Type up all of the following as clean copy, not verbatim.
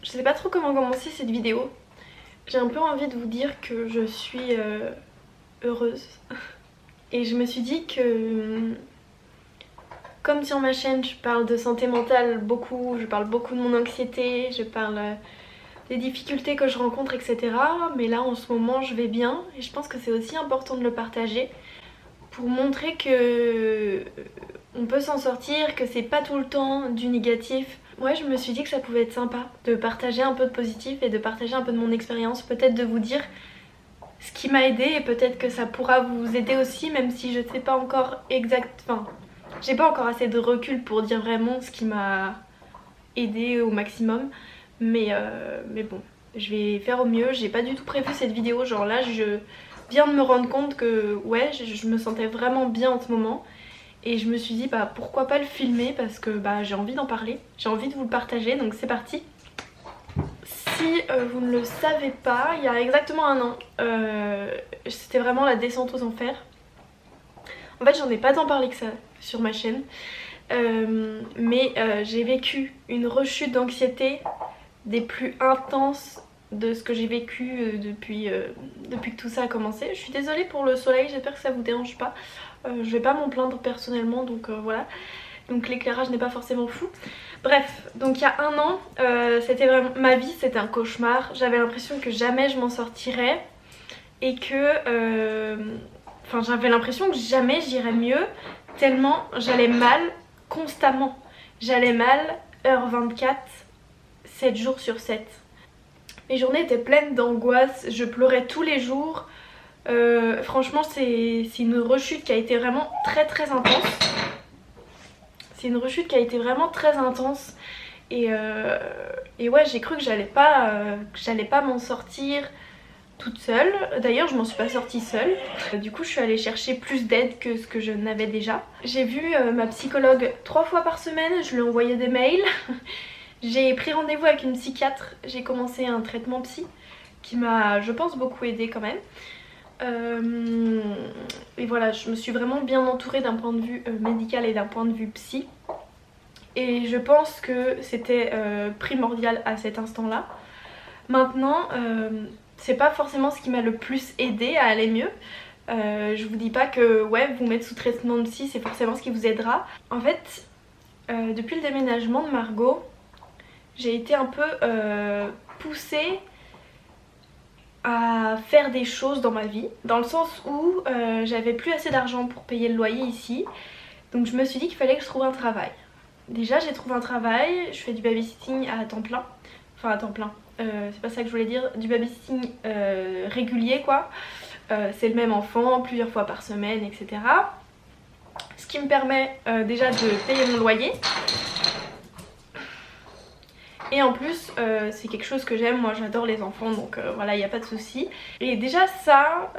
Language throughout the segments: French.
Je sais pas trop comment commencer cette vidéo. J'ai un peu envie de vous dire que je suis heureuse. Et je me suis dit que, comme sur ma chaîne je parle de santé mentale beaucoup, je parle beaucoup de mon anxiété, je parle des difficultés que je rencontre, etc. Mais là en ce moment je vais bien et je pense que c'est aussi important de le partager pour montrer que on peut s'en sortir, que c'est pas tout le temps du négatif. Ouais, je me suis dit que ça pouvait être sympa de partager un peu de positif et de partager un peu de mon expérience, peut-être de vous dire ce qui m'a aidé et peut-être que ça pourra vous aider aussi, même si je sais pas encore exact... Enfin, j'ai pas encore assez de recul pour dire vraiment ce qui m'a aidé au maximum. Mais bon, je vais faire au mieux. J'ai pas du tout prévu cette vidéo, genre là je viens de me rendre compte que ouais, je me sentais vraiment bien en ce moment. Et je me suis dit bah pourquoi pas le filmer parce que bah j'ai envie d'en parler, j'ai envie de vous le partager, donc c'est parti. Si vous ne le savez pas, il y a exactement un an, c'était vraiment la descente aux enfers. En fait j'en ai pas tant parlé que ça sur ma chaîne, mais j'ai vécu une rechute d'anxiété des plus intenses de ce que j'ai vécu depuis que tout ça a commencé. Je suis désolée pour le soleil, j'espère que ça vous dérange pas. Je vais pas m'en plaindre personnellement, donc voilà. Donc l'éclairage n'est pas forcément fou. Bref, donc il y a un an, c'était vraiment... ma vie c'était un cauchemar. J'avais l'impression que jamais je m'en sortirais et que... Enfin j'avais l'impression que jamais j'irais mieux, tellement j'allais mal constamment. J'allais mal, heure 24, 7 jours sur 7. Mes journées étaient pleines d'angoisse, je pleurais tous les jours. Franchement c'est une rechute qui a été vraiment très intense. C'est une rechute qui a été vraiment très intense. Et ouais, j'ai cru que j'allais pas m'en sortir toute seule. D'ailleurs je m'en suis pas sortie seule. Du coup je suis allée chercher plus d'aide que ce que je n'avais déjà. J'ai vu ma psychologue 3 fois par semaine, je lui ai envoyé des mails. J'ai pris rendez-vous avec une psychiatre, j'ai commencé un traitement psy qui m'a, je pense, beaucoup aidée quand même. Et voilà, je me suis vraiment bien entourée d'un point de vue médical et d'un point de vue psy. Et je pense que c'était primordial à cet instant-là. Maintenant, c'est pas forcément ce qui m'a le plus aidée à aller mieux. Je vous dis pas que ouais, vous mettre sous traitement de psy, c'est forcément ce qui vous aidera. En fait, depuis le déménagement de Margot, j'ai été un peu poussée à faire des choses dans ma vie, dans le sens où j'avais plus assez d'argent pour payer le loyer ici, donc je me suis dit qu'il fallait que je trouve un travail. Déjà j'ai trouvé un travail, je fais du babysitting à temps plein, enfin à temps plein, c'est pas ça que je voulais dire, du babysitting régulier quoi, c'est le même enfant plusieurs fois par semaine, etc. Ce qui me permet déjà de payer mon loyer. Et en plus c'est quelque chose que j'aime, moi j'adore les enfants donc voilà, il n'y a pas de souci. Et déjà ça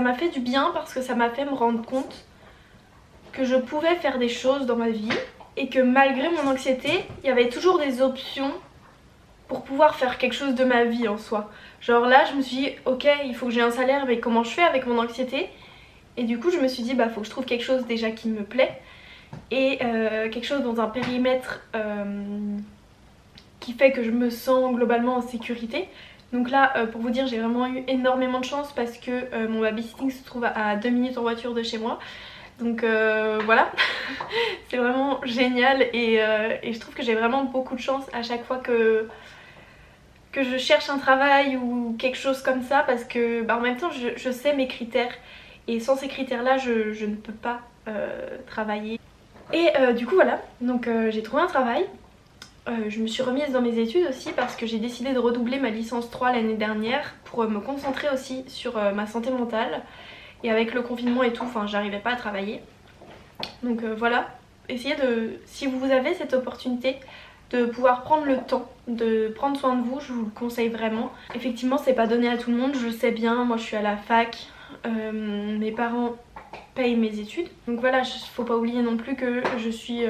m'a fait du bien parce que ça m'a fait me rendre compte que je pouvais faire des choses dans ma vie et que malgré mon anxiété, il y avait toujours des options pour pouvoir faire quelque chose de ma vie en soi. Genre là je me suis dit ok, il faut que j'ai un salaire, mais comment je fais avec mon anxiété? Et du coup je me suis dit bah faut que je trouve quelque chose déjà qui me plaît et quelque chose dans un périmètre qui fait que je me sens globalement en sécurité. Donc là pour vous dire j'ai vraiment eu énormément de chance parce que mon babysitting se trouve à 2 minutes en voiture de chez moi. Donc voilà, c'est vraiment génial et je trouve que j'ai vraiment beaucoup de chance à chaque fois que je cherche un travail ou quelque chose comme ça parce que bah, en même temps je sais mes critères et sans ces critères là je ne peux pas travailler. Et du coup voilà, donc j'ai trouvé un travail. Je me suis remise dans mes études aussi parce que j'ai décidé de redoubler ma licence 3 l'année dernière pour me concentrer aussi sur ma santé mentale. Et avec le confinement et tout, enfin j'arrivais pas à travailler. Donc voilà, essayez de, si vous avez cette opportunité de pouvoir prendre le temps de prendre soin de vous, je vous le conseille vraiment. Effectivement c'est pas donné à tout le monde, je le sais bien, moi je suis à la fac, mes parents payent mes études. Donc voilà, faut pas oublier non plus que je suis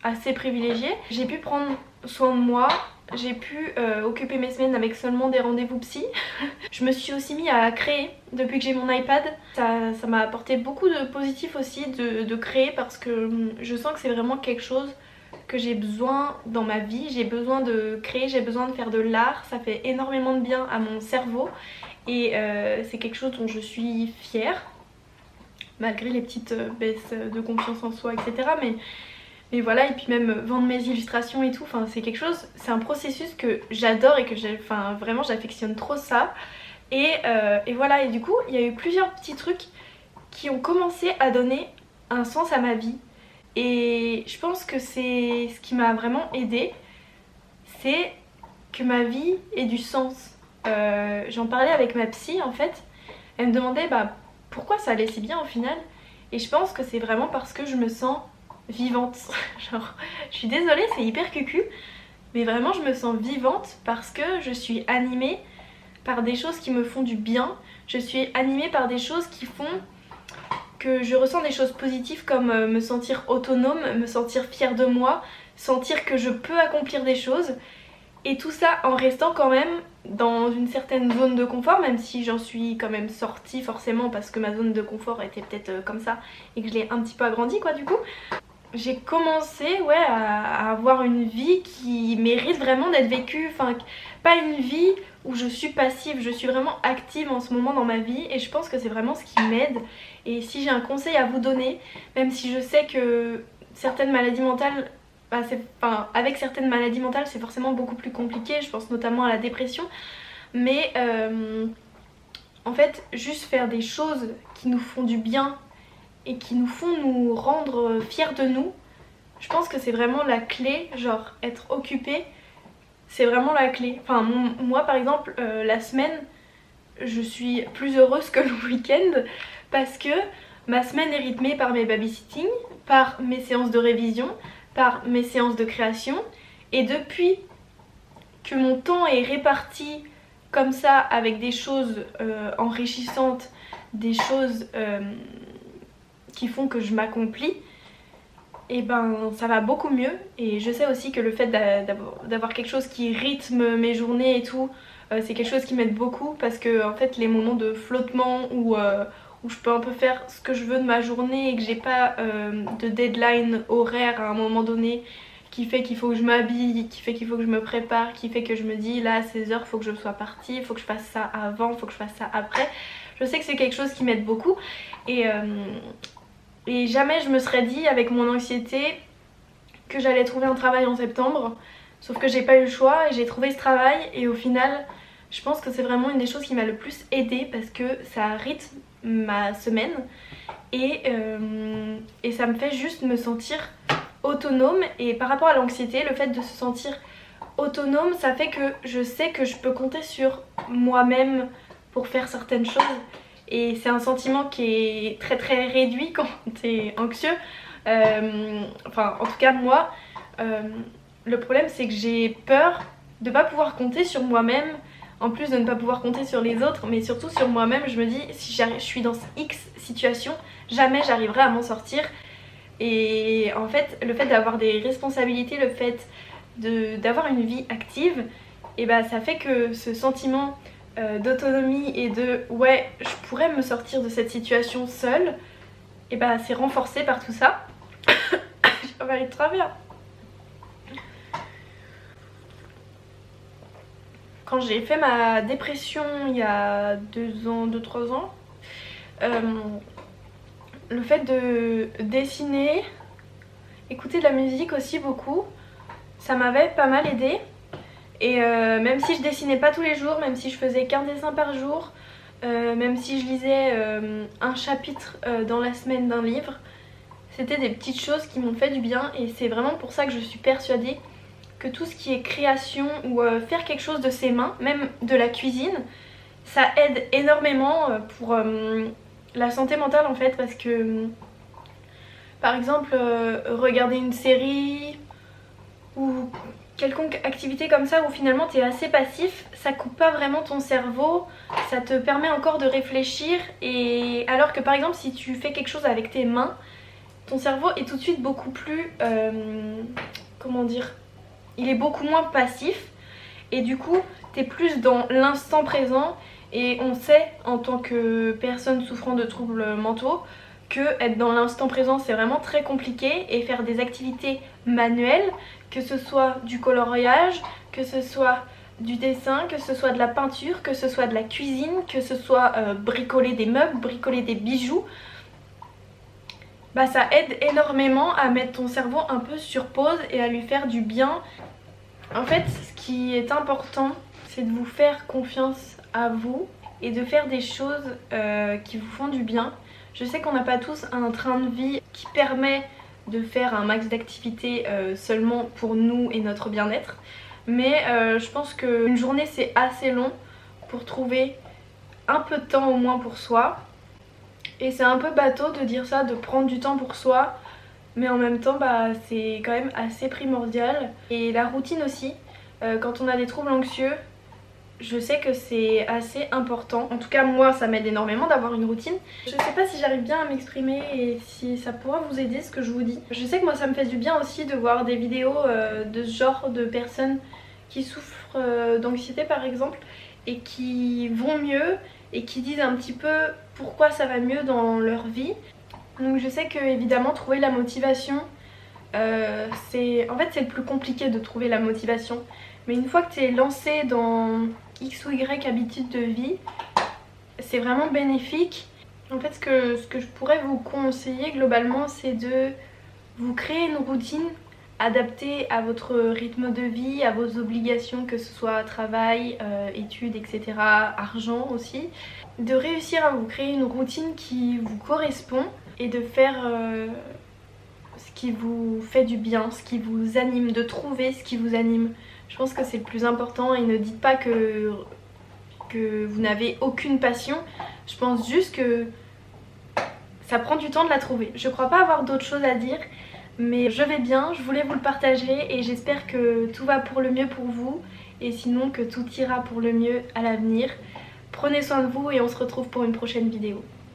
assez privilégiée. J'ai pu prendre soin de moi, j'ai pu occuper mes semaines avec seulement des rendez-vous psy. Je me suis aussi mis à créer depuis que j'ai mon iPad. Ça m'a apporté beaucoup de positif aussi de créer parce que je sens que c'est vraiment quelque chose que j'ai besoin dans ma vie. J'ai besoin de créer, j'ai besoin de faire de l'art. Ça fait énormément de bien à mon cerveau et c'est quelque chose dont je suis fière, malgré les petites baisses de confiance en soi, etc. Mais voilà, et puis même vendre mes illustrations et tout, enfin c'est quelque chose, c'est un processus que j'adore et que vraiment j'affectionne trop ça. Et voilà, et du coup il y a eu plusieurs petits trucs qui ont commencé à donner un sens à ma vie. Et je pense que c'est ce qui m'a vraiment aidée, c'est que ma vie ait du sens. J'en parlais avec ma psy en fait, elle me demandait pourquoi ça allait si bien au final. Et je pense que c'est vraiment parce que je me sens vivante. Genre, je suis désolée, c'est hyper cucu, mais vraiment je me sens vivante parce que je suis animée par des choses qui me font du bien. Je suis animée par des choses qui font que je ressens des choses positives comme me sentir autonome, me sentir fière de moi, sentir que je peux accomplir des choses. Et tout ça en restant quand même dans une certaine zone de confort, même si j'en suis quand même sortie forcément parce que ma zone de confort était peut-être comme ça et que je l'ai un petit peu agrandie quoi du coup. J'ai commencé à avoir une vie qui mérite vraiment d'être vécue, enfin pas une vie où je suis passive, je suis vraiment active en ce moment dans ma vie et je pense que c'est vraiment ce qui m'aide. Et si j'ai un conseil à vous donner, même si je sais que certaines maladies mentales, avec certaines maladies mentales c'est forcément beaucoup plus compliqué, je pense notamment à la dépression, mais en fait juste faire des choses qui nous font du bien et qui nous font nous rendre fiers de nous, je pense que c'est vraiment la clé, genre être occupé, c'est vraiment la clé. Enfin moi par exemple la semaine je suis plus heureuse que le week-end parce que ma semaine est rythmée par mes babysitting, par mes séances de révision, par mes séances de création et depuis que mon temps est réparti comme ça avec des choses enrichissantes, des choses qui font que je m'accomplis, et ça va beaucoup mieux. Et je sais aussi que le fait d'avoir quelque chose qui rythme mes journées et tout, c'est quelque chose qui m'aide beaucoup parce que en fait les moments de flottement où je peux un peu faire ce que je veux de ma journée et que j'ai pas de deadline horaire à un moment donné qui fait qu'il faut que je m'habille, qui fait qu'il faut que je me prépare, qui fait que je me dis là à 16h faut que je sois partie, il faut que je fasse ça avant, il faut que je fasse ça après. Je sais que c'est quelque chose qui m'aide beaucoup et jamais je me serais dit avec mon anxiété que j'allais trouver un travail en septembre. Sauf que j'ai pas eu le choix et j'ai trouvé ce travail et au final je pense que c'est vraiment une des choses qui m'a le plus aidée parce que ça rythme ma semaine et ça me fait juste me sentir autonome. Et par rapport à l'anxiété, le fait de se sentir autonome, ça fait que je sais que je peux compter sur moi-même pour faire certaines choses. Et c'est un sentiment qui est très très réduit quand t'es anxieux. Enfin en tout cas moi, le problème c'est que j'ai peur de pas pouvoir compter sur moi-même, en plus de ne pas pouvoir compter sur les autres, mais surtout sur moi-même. Je me dis si je suis dans X situation, jamais j'arriverai à m'en sortir. Et en fait le fait d'avoir des responsabilités, le fait d'avoir une vie active, et ça fait que ce sentiment d'autonomie et de ouais je pourrais me sortir de cette situation seule, et c'est renforcé par tout ça. Ça va aller très bien. Quand j'ai fait ma dépression il y a 2-3 ans, le fait de dessiner, écouter de la musique aussi beaucoup, ça m'avait pas mal aidée. Et même si je dessinais pas tous les jours, même si je faisais qu'un dessin par jour, même si je lisais un chapitre dans la semaine d'un livre, c'était des petites choses qui m'ont fait du bien. Et c'est vraiment pour ça que je suis persuadée que tout ce qui est création ou faire quelque chose de ses mains, même de la cuisine, ça aide énormément pour la santé mentale en fait. Parce que par exemple regarder une série ou quelconque activité comme ça où finalement tu es assez passif, ça coupe pas vraiment ton cerveau, ça te permet encore de réfléchir. Et alors que par exemple si tu fais quelque chose avec tes mains, ton cerveau est tout de suite beaucoup plus comment dire, il est beaucoup moins passif et du coup t'es plus dans l'instant présent. Et on sait en tant que personne souffrant de troubles mentaux que être dans l'instant présent c'est vraiment très compliqué, et faire des activités manuelles, que ce soit du coloriage, que ce soit du dessin, que ce soit de la peinture, que ce soit de la cuisine, que ce soit bricoler des meubles, bricoler des bijoux, bah ça aide énormément à mettre ton cerveau un peu sur pause et à lui faire du bien. En fait, ce qui est important, c'est de vous faire confiance à vous et de faire des choses qui vous font du bien. Je sais qu'on n'a pas tous un train de vie qui permet de faire un max d'activités seulement pour nous et notre bien-être. Mais je pense qu'une journée c'est assez long pour trouver un peu de temps au moins pour soi. Et c'est un peu bateau de dire ça, de prendre du temps pour soi. Mais en même temps bah, c'est quand même assez primordial. Et la routine aussi, quand on a des troubles anxieux, je sais que c'est assez important. En tout cas moi ça m'aide énormément d'avoir une routine. Je sais pas si j'arrive bien à m'exprimer et si ça pourra vous aider ce que je vous dis. Je sais que moi ça me fait du bien aussi de voir des vidéos de ce genre de personnes qui souffrent d'anxiété par exemple et qui vont mieux et qui disent un petit peu pourquoi ça va mieux dans leur vie. Donc je sais que évidemment trouver la motivation, en fait c'est le plus compliqué de trouver la motivation. Mais une fois que tu es lancé dans X ou Y habitude de vie, c'est vraiment bénéfique. En fait ce que je pourrais vous conseiller globalement, c'est de vous créer une routine adaptée à votre rythme de vie, à vos obligations, que ce soit travail, études, etc., argent aussi. De réussir à vous créer une routine qui vous correspond et de faire ce qui vous fait du bien, ce qui vous anime, de trouver ce qui vous anime. Je pense que c'est le plus important, et ne dites pas que vous n'avez aucune passion. Je pense juste que ça prend du temps de la trouver. Je crois pas avoir d'autres choses à dire, mais je vais bien, je voulais vous le partager et j'espère que tout va pour le mieux pour vous, et sinon que tout ira pour le mieux à l'avenir. Prenez soin de vous et on se retrouve pour une prochaine vidéo.